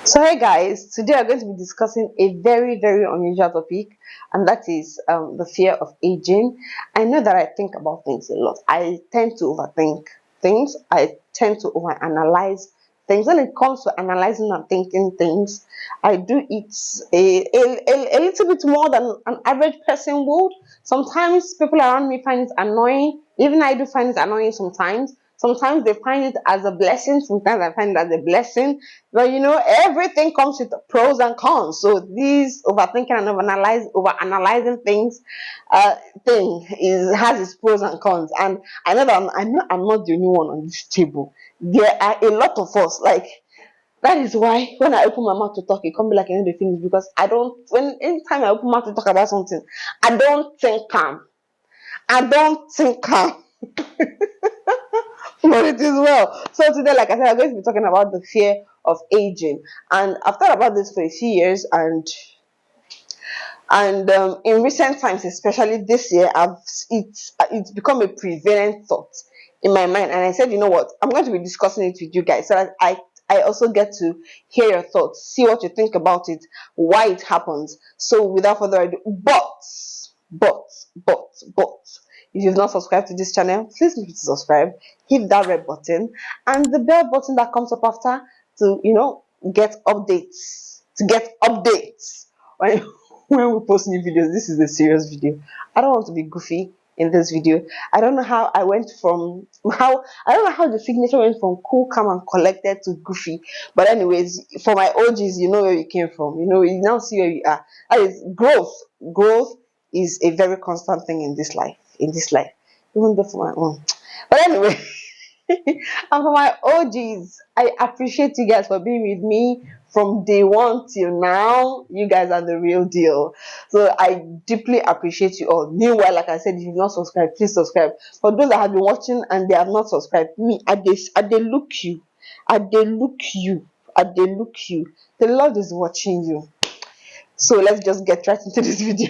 So hey guys, today we're going to be discussing a very unusual topic, and that is the fear of aging. I know that I think about things a lot. I tend to overthink things. I tend to overanalyze things. When it comes to analyzing and thinking things, I do it a little bit more than an average person would. Sometimes people around me find it annoying. Even I do find it annoying sometimes. Sometimes they find it as a blessing. Sometimes I find it as a blessing. But everything comes with pros and cons. So these overthinking and over analyzing things, uh, thing is has its pros and cons. And I know that I'm not the only one on this table. There are a lot of us. Like that is why when I open my mouth to talk, it can't be like the finish because I don't. When anytime I open my mouth to talk about something, I don't think calm. I don't think calm. But it is well. So today, like I said, I'm going to be talking about the fear of aging, and I've thought about this for a few years, and in recent times, especially this year, it's become a prevalent thought in my mind, and I said, you know what, I'm going to be discussing it with you guys so that I also get to hear your thoughts, see what you think about it, why it happens. So without further ado, but, but, but, if you've not subscribed to this channel, please make sure to subscribe, hit that red button and the bell button that comes up after to, get updates, when, when we post new videos. This is a serious video. I don't want to be goofy in this video. I don't know how I don't know how the signature went from cool, calm, and collected to goofy. But anyways, for my OGs, you know where you came from. You now see where you are. That is growth. Growth is a very constant thing in this life. Even though for my own. But anyway, and for my OGs, I appreciate you guys for being with me from day one till now. You guys are the real deal. So I deeply appreciate you all. Meanwhile, like I said, if you've not subscribed, please subscribe. For those that have been watching and they have not subscribed, I they look you. I they look you. I they look you. The Lord is watching you. So let's just get right into this video.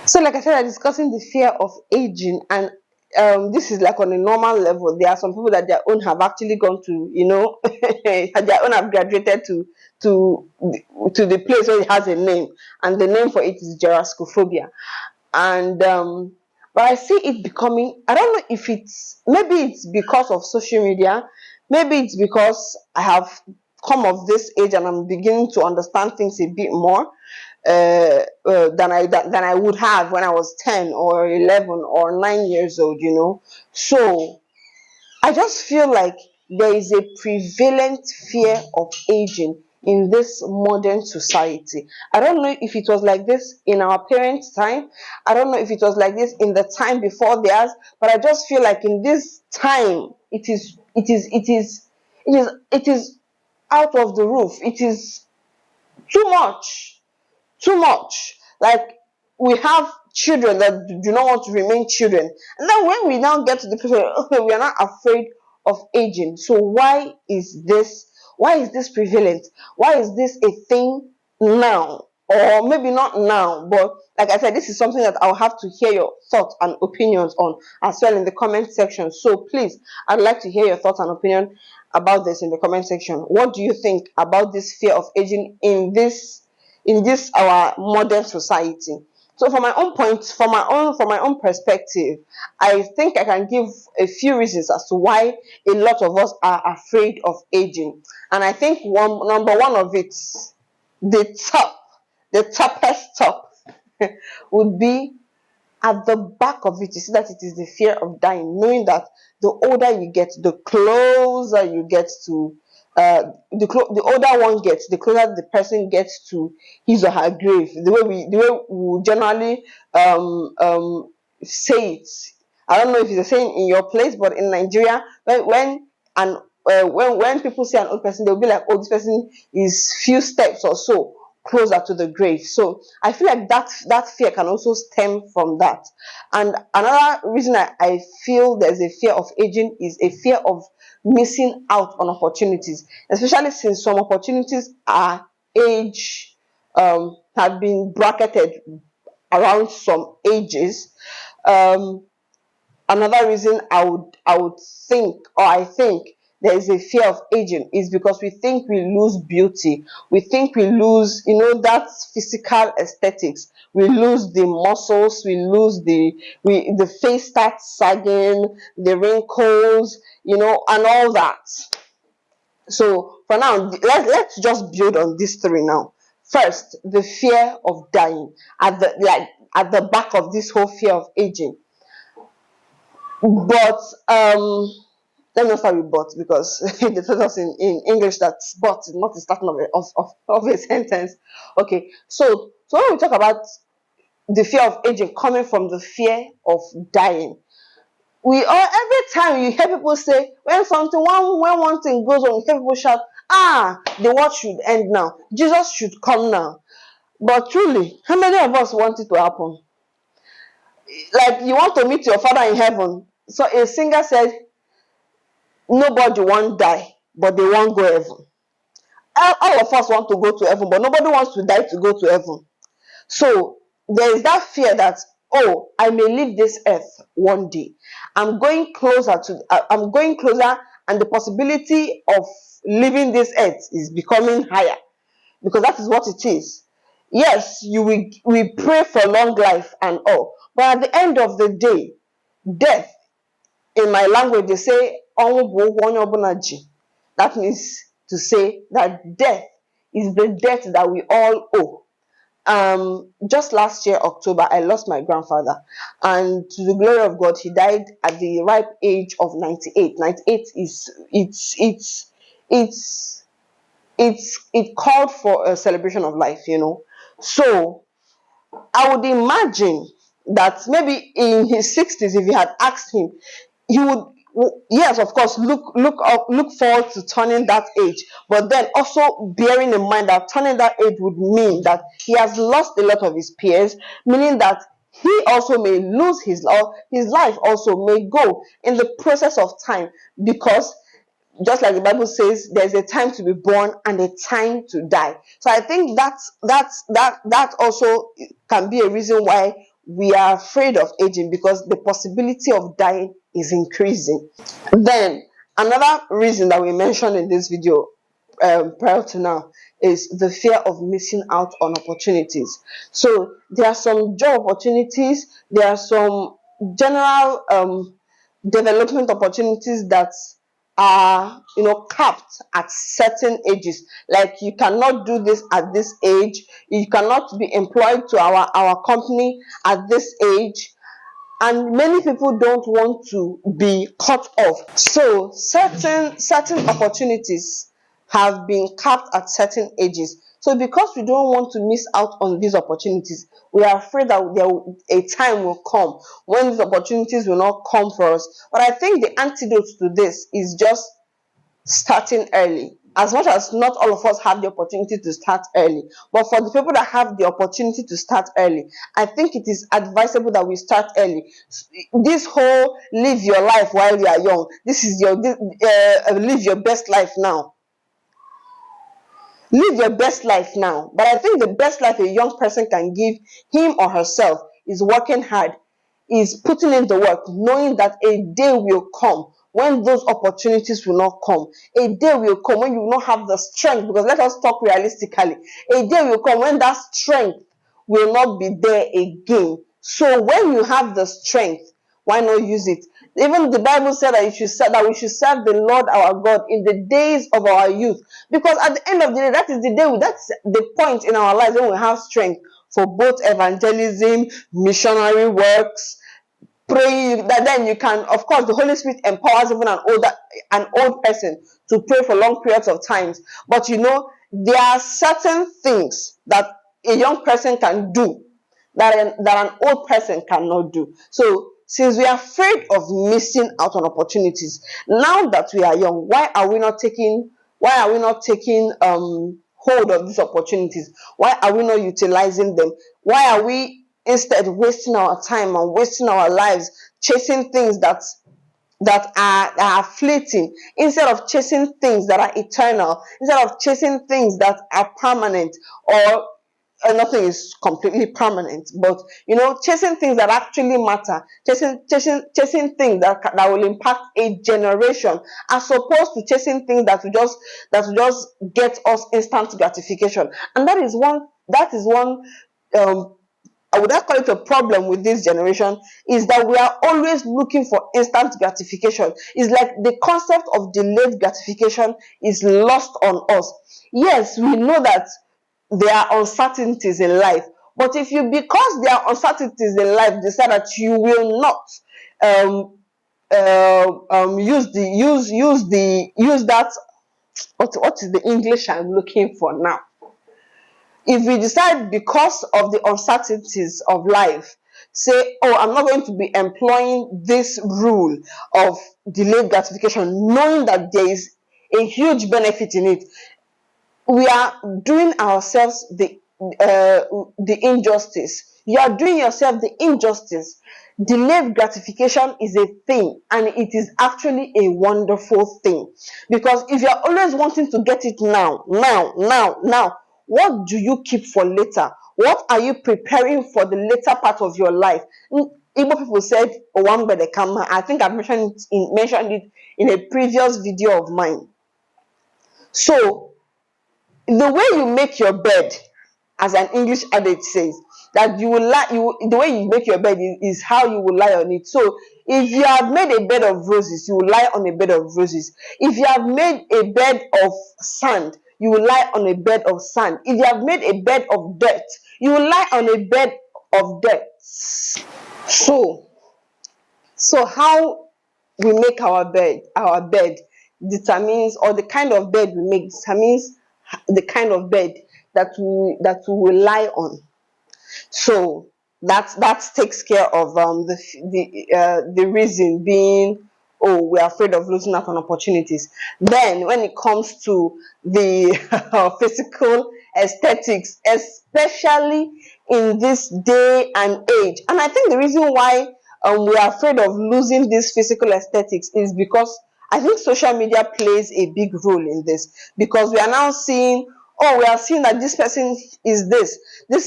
So, like I said, I'm discussing the fear of aging, and this is like on a normal level. There are some people that their own have actually gone to, their own have graduated to to the place where it has a name, and the name for it is Gerascophobia. And but I see it becoming. I don't know if maybe it's because of social media, maybe it's because I have come of this age and I'm beginning to understand things a bit more than I would have when I was 10 or 11 or 9 years old. So I just feel like there is a prevalent fear of aging in this modern society. I don't know if it was like this in our parents' time. I don't know if it was like this in the time before theirs, but I just feel like in this time it is out of the roof. It is too much. Too much. Like we have children that do not want to remain children. And then when we now get to the place where okay, we are not afraid of aging. So why is this prevalent? Why is this a thing now? Or maybe not now, but like I said, this is something that I'll have to hear your thoughts and opinions on as well in the comment section. So please, I'd like to hear your thoughts and opinion about this in the comment section. What do you think about this fear of aging in this our modern society? So from my own perspective, I think I can give a few reasons as to why a lot of us are afraid of aging. And I think number one of it, the toughest top would be at the back of it. You see that it is the fear of dying, knowing that the older you get, the closer you get to the older one gets, the closer the person gets to his or her grave. The way we generally say it. I don't know if it's the same in your place, but in Nigeria, when people see an old person, they'll be like, "Oh, this person is few steps or so closer to the grave. So I feel like that fear can also stem from that. And another reason I feel there's a fear of aging is a fear of missing out on opportunities, especially since some opportunities are age have been bracketed around some ages. um Another reason I would think, or I think there is a fear of aging, is because we think we lose beauty. We think we lose, that physical aesthetics. We lose the muscles. We lose the face starts sagging, the wrinkles, and all that. So for now, let's just build on these three now. First, the fear of dying, at the back of this whole fear of aging. But let me not start with but, because they told us in English that but is not the starting of a sentence. Okay, so when we talk about the fear of aging coming from the fear of dying, we all, every time you hear people say, when one thing goes on, you hear people shout, the world should end now, Jesus should come now. But truly, how many of us want it to happen? Like, you want to meet your father in heaven. So a singer said, nobody won't die, but they won't go heaven. All of us want to go to heaven, but nobody wants to die to go to heaven. So there is that fear that, oh, I may leave this earth one day. I'm going closer, and the possibility of leaving this earth is becoming higher, because that is what it is. Yes, we pray for long life and all, but at the end of the day, death, in my language, they say, that means to say that death is the debt that we all owe. Just last year, October, I lost my grandfather, and to the glory of God, he died at the ripe age of 98. 98 is it called for a celebration of life. So I would imagine that maybe in his 60s, if you had asked him, he would, yes, of course, look forward to turning that age, but then also bearing in mind that turning that age would mean that he has lost a lot of his peers, meaning that he also may lose his life also may go in the process of time, because just like the Bible says, there's a time to be born and a time to die. So I think that also can be a reason why we are afraid of aging, because the possibility of dying is increasing. Then another reason that we mentioned in this video, prior to now, is the fear of missing out on opportunities. So there are some job opportunities, there are some general development opportunities that are capped at certain ages. Like, you cannot do this at this age, you cannot be employed to our company at this age, and many people don't want to be cut off. So certain opportunities have been capped at certain ages. So because we don't want to miss out on these opportunities, we are afraid that a time will come when these opportunities will not come for us. But I think the antidote to this is just starting early. As much as not all of us have the opportunity to start early, but for the people that have the opportunity to start early, I think it is advisable that we start early. This whole live your life while you are young, this is live your best life now. Live your best life now. But I think the best life a young person can give him or herself is working hard, is putting in the work, knowing that a day will come when those opportunities will not come. A day will come when you will not have the strength, because let us talk realistically. A day will come when that strength will not be there again. So when you have the strength, why not use it? Even the Bible said that we should serve the Lord our God in the days of our youth, because at the end of the day, that's the point in our lives when we have strength for both evangelism, missionary works, praying. That then you can, of course, the Holy Spirit empowers even an old person to pray for long periods of times. But there are certain things that a young person can do that an old person cannot do. So since we are afraid of missing out on opportunities, now that we are young, why are we not taking hold of these opportunities? Why are we not utilizing them? Why are we instead wasting our time and wasting our lives chasing things that are fleeting, instead of chasing things that are eternal, instead of chasing things that are permanent? Or nothing is completely permanent, but chasing things that actually matter, chasing things that will impact a generation, as opposed to chasing things that will just get us instant gratification. And that is one um I would not call it a problem with this generation, is that we are always looking for instant gratification. It's like the concept of delayed gratification is lost on us. Yes, we know that there are uncertainties in life, but if you, because there are uncertainties in life, decide that you will not um use that, what is the English I'm looking for now? If we decide, because of the uncertainties of life, say, oh, I'm not going to be employing this rule of delayed gratification, knowing that there is a huge benefit in it, we are doing ourselves the injustice. You are doing yourself the injustice. Delayed gratification is a thing, and it is actually a wonderful thing, because if you are always wanting to get it now, now, now, now, what do you keep for later? What are you preparing for the later part of your life? Igbo people said, "Owambe de kama." I think I've mentioned it in a previous video of mine. So the way you make your bed, as an English adage says, that you will lie, the way you make your bed is how you will lie on it. So if you have made a bed of roses, you will lie on a bed of roses. If you have made a bed of sand, you will lie on a bed of sand. If you have made a bed of dirt, you will lie on a bed of dirt. So how we make our bed determines, or the kind of bed we make determines the kind of bed that we will lie on. So that takes care of the reason being, oh, we're afraid of losing out on opportunities. Then when it comes to the physical aesthetics, especially in this day and age, and I think the reason why we are afraid of losing this physical aesthetics is because I think social media plays a big role in this, because we are now seeing, oh, we are seeing that this person is this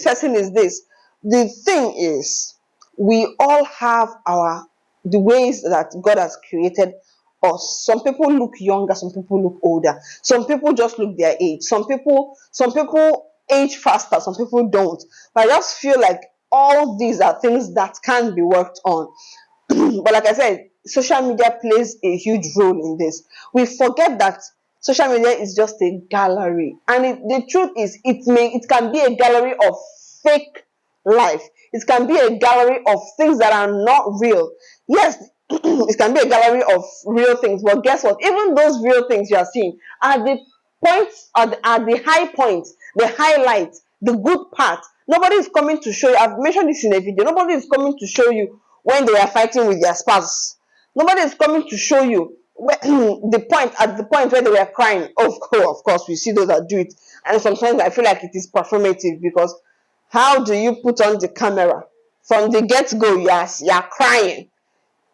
person is this. The thing is, we all have the ways that God has created us. Some people look younger, some people look older, some people just look their age, some people age faster, some people don't. But I just feel like all these are things that can be worked on. But like I said, social media plays a huge role in this. We forget that social media is just a gallery, and the truth is, it can be a gallery of fake life. It can be a gallery of things that are not real. Yes, it can be a gallery of real things, but guess what? Even those real things you are seeing are the points, are the high points, the highlights, the good part. Nobody is coming to show you. I've mentioned this in a video. Nobody is coming to show you when they are fighting with their spouse. Nobody is coming to show you the point where they were crying. Of course, we see those that do it, and sometimes I feel like it is performative, because how do you put on the camera from the get-go? You're crying,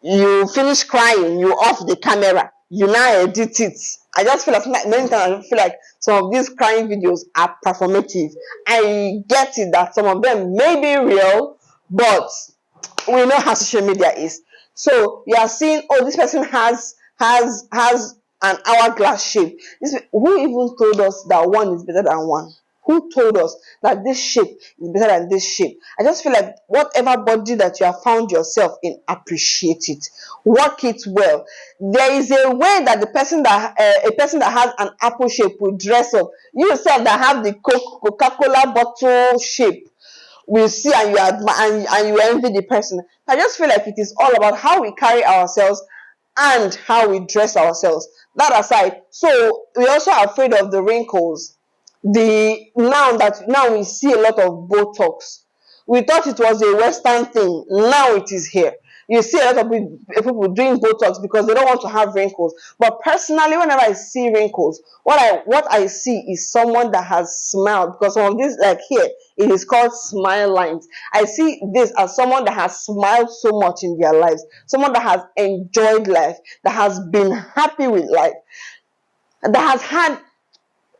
you finish crying, you off the camera, you now edit it. I just feel like many times I feel like some of these crying videos are performative. I get it that some of them may be real, but we know how social media is. So you are seeing, oh, this person has an hourglass shape. Who even told us that one is better than one? Who told us that this shape is better than this shape? I just feel like whatever body that you have found yourself in, appreciate it, work it well. There is a way that a person that has an apple shape will dress up. You yourself that have the Coca-Cola bottle shape will see, and you admire, and you envy the person. I just feel like it is all about how we carry ourselves and how we dress ourselves. That aside, so we also are afraid of the wrinkles. Now we see a lot of Botox. We thought it was a Western thing. Now it is here. You see a lot of people doing Botox because they don't want to have wrinkles. But personally, whenever I see wrinkles, what I see is someone that has smiled, because some of this, like here, it is called smile lines. I see this as someone that has smiled so much in their lives, someone that has enjoyed life, that has been happy with life, that has had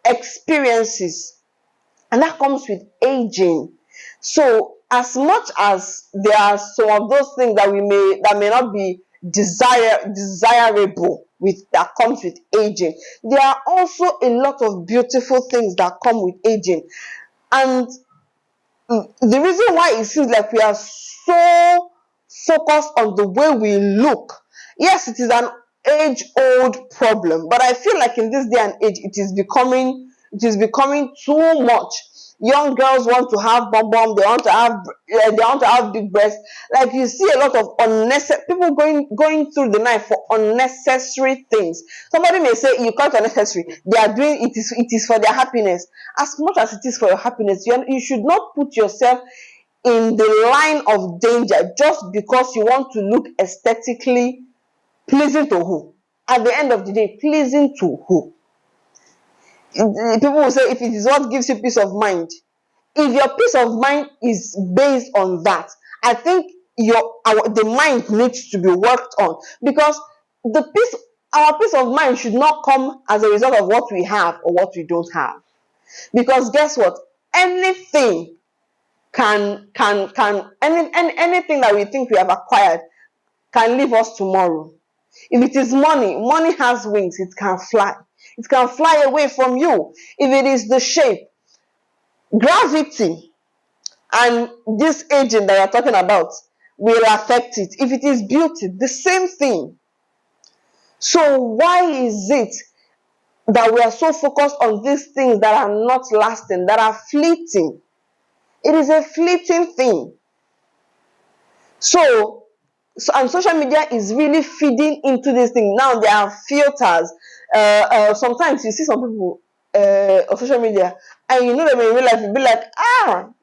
experiences, and that comes with aging. So as much as there are some of those things that may not be desirable with that comes with aging, there are also a lot of beautiful things that come with aging. And the reason why it seems like we are so focused on the way we look, yes, it is an age old problem, but I feel like in this day and age it is becoming too much. Young girls want to have bum bum, they want to have big breasts. Like, you see a lot of unnecessary people going through the night for unnecessary things. Somebody may say you call it unnecessary, they are doing it is for their happiness. As much as it is for your happiness, you should not put yourself in the line of danger just because you want to look aesthetically pleasing to who? At the end of the day, pleasing to who? People will say, if it is what gives you peace of mind. If your peace of mind is based on that, I think the mind needs to be worked on, because our peace of mind should not come as a result of what we have or what we don't have. Because guess what? Anything anything that we think we have acquired can leave us tomorrow. If it is money, money has wings, it can fly. It can fly away from you. If it is the shape, gravity, and this aging that you're talking about will affect it. If it is beauty, the same thing. So why is it that we are so focused on these things that are not lasting, that are fleeting? It is a fleeting thing. And social media is really feeding into this thing. Now there are filters. Sometimes you see some people on social media, and you know them in real life, you'll be like,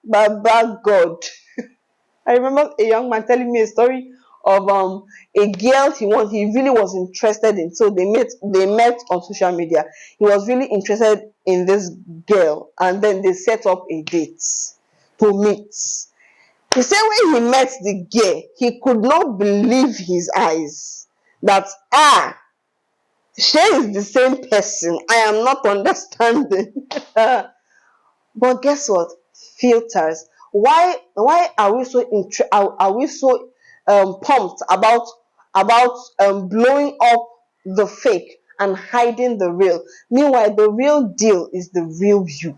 Baba God. I remember a young man telling me a story of a girl he really was interested in. So they met on social media. He was really interested in this girl, and then they set up a date to meet. He said when he met the girl, he could not believe his eyes. That she is the same person. I am not understanding. But guess what? Filters. Why are we so pumped about blowing up the fake and hiding the real? Meanwhile, the real deal is the real you.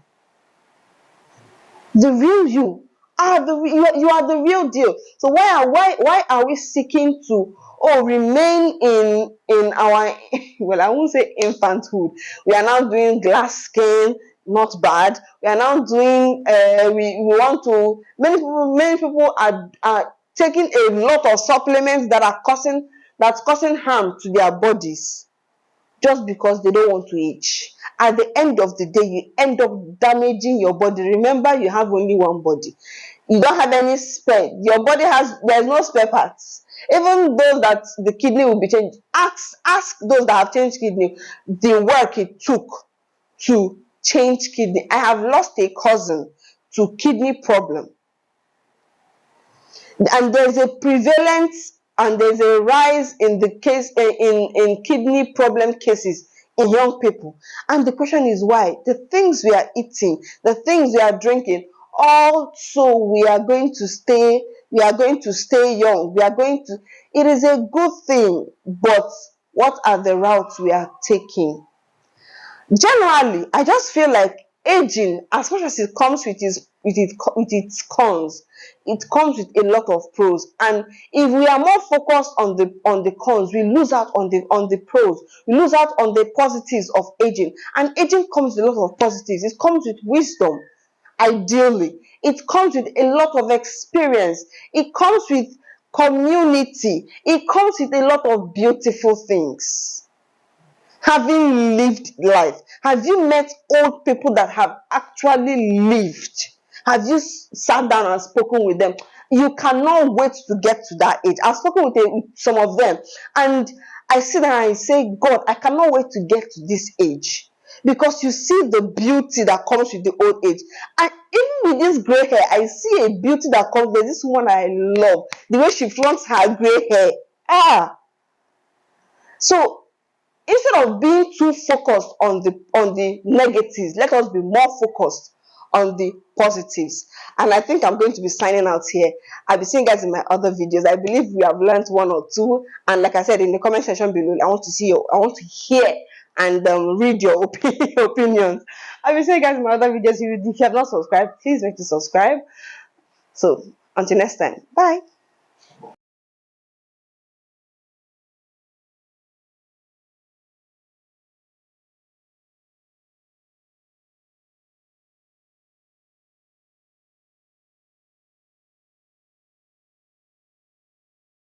The real you. You are the real deal. So why are we seeking to remain in our well, I won't say infanthood. We are now doing glass skin, not bad. We are now doing we want to many people are taking a lot of supplements that's causing harm to their bodies, just because they don't want to age. At the end of the day, you end up damaging your body. Remember, you have only one body. You don't have any spare. Your body there's no spare parts. Even those that the kidney will be changed. Ask those that have changed kidney the work it took to change kidney. I have lost a cousin to kidney problem. And there's a prevalence and there's a rise in the case in kidney problem cases in young people. And the question is why? The things we are eating, the things we are drinking, also we are going to stay young. It is a good thing, but what are the routes we are taking? Generally, I just feel like aging, as much as it comes with its cons, it comes with a lot of pros. And if we are more focused on the cons, we lose out on the pros. We lose out on the positives of aging. And aging comes with a lot of positives. It comes with wisdom. Ideally, it comes with a lot of experience. It comes with community. It comes with a lot of beautiful things. Having lived life, have you met old people that have actually lived? Have you sat down and spoken with them? you cannot wait to get to that age. I've spoken with some of them, and I sit there and I say, God, I cannot wait to get to this age, because you see the beauty that comes with the old age. And even with this gray hair, I see a beauty that comes. There's this woman I love, the way she flaunts her gray hair. So instead of being too focused on the negatives, let us be more focused on the positives. And I think I'm going to be signing out here. I'll be seeing you guys in my other videos. I believe we have learned one or two, and like I said, in the comment section below, I want to hear and read your opinions. I'll be seeing you guys in my other videos. If you have not subscribed, please make to subscribe. So until next time, bye.